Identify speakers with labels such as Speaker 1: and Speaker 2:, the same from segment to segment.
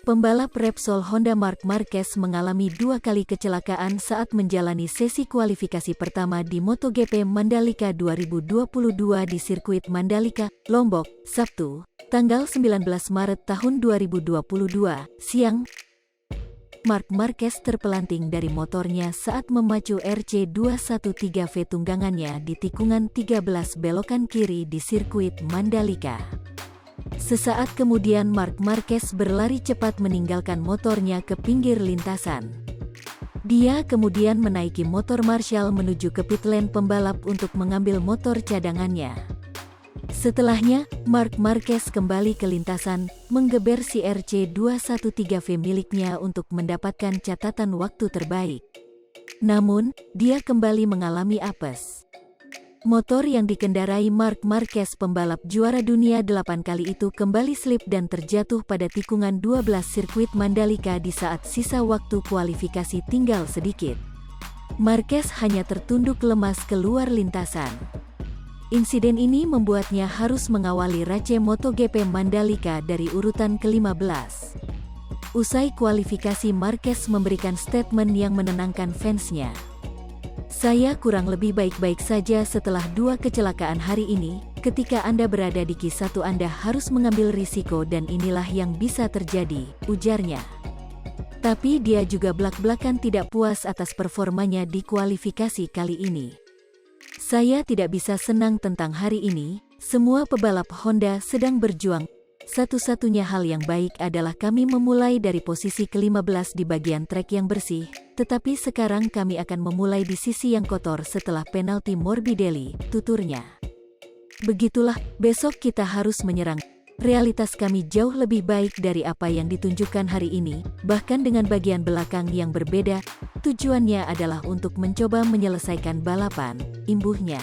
Speaker 1: Pembalap Repsol Honda Marc Marquez mengalami 2 kali kecelakaan saat menjalani sesi kualifikasi pertama di MotoGP Mandalika 2022 di sirkuit Mandalika, Lombok, Sabtu, tanggal 19 Maret tahun 2022, siang. Marc Marquez terpelanting dari motornya saat memacu RC213V tunggangannya di tikungan 13 belokan kiri di sirkuit Mandalika. Sesaat kemudian Marc Marquez berlari cepat meninggalkan motornya ke pinggir lintasan. Dia kemudian menaiki motor Marshall menuju ke pit lane pembalap untuk mengambil motor cadangannya. Setelahnya, Marc Marquez kembali ke lintasan, menggeber si RC213V miliknya untuk mendapatkan catatan waktu terbaik. Namun, dia kembali mengalami apes. Motor yang dikendarai Marc Marquez pembalap juara dunia 8 kali itu kembali slip dan terjatuh pada tikungan 12 sirkuit Mandalika di saat sisa waktu kualifikasi tinggal sedikit. Marquez hanya tertunduk lemas keluar lintasan. Insiden ini membuatnya harus mengawali race MotoGP Mandalika dari urutan ke-15. Usai kualifikasi, Marquez memberikan statement yang menenangkan fansnya. "Saya kurang lebih baik-baik saja setelah 2 kecelakaan hari ini. Ketika Anda berada di Q1 Anda harus mengambil risiko dan inilah yang bisa terjadi," ujarnya. Tapi dia juga belak-belakan tidak puas atas performanya di kualifikasi kali ini. "Saya tidak bisa senang tentang hari ini, semua pebalap Honda sedang berjuang. Satu-satunya hal yang baik adalah kami memulai dari posisi ke-15 di bagian trek yang bersih, tetapi sekarang kami akan memulai di sisi yang kotor setelah penalti Morbidelli," tuturnya. "Begitulah, besok kita harus menyerang. Realitas kami jauh lebih baik dari apa yang ditunjukkan hari ini, bahkan dengan bagian belakang yang berbeda. Tujuannya adalah untuk mencoba menyelesaikan balapan," imbuhnya.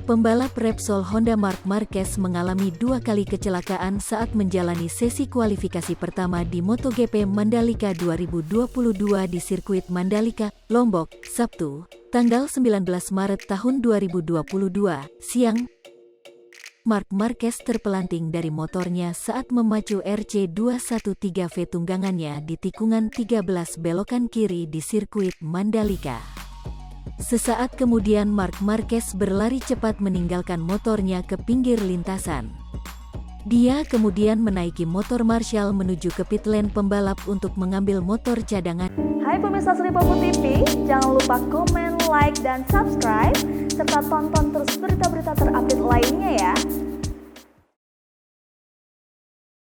Speaker 1: Pembalap Repsol Honda Marc Marquez mengalami 2 kali kecelakaan saat menjalani sesi kualifikasi pertama di MotoGP Mandalika 2022 di sirkuit Mandalika, Lombok, Sabtu, tanggal 19 Maret tahun 2022, siang. Marc Marquez terpelanting dari motornya saat memacu RC213V tunggangannya di tikungan 13 belokan kiri di sirkuit Mandalika. Sesaat kemudian Marc Marquez berlari cepat meninggalkan motornya ke pinggir lintasan. Dia kemudian menaiki motor Marshall menuju ke pit lane pembalap untuk mengambil motor cadangan.
Speaker 2: Hai pemirsa Sri Popo TV, jangan lupa komen, like, dan subscribe, serta tonton terus berita-berita terupdate lainnya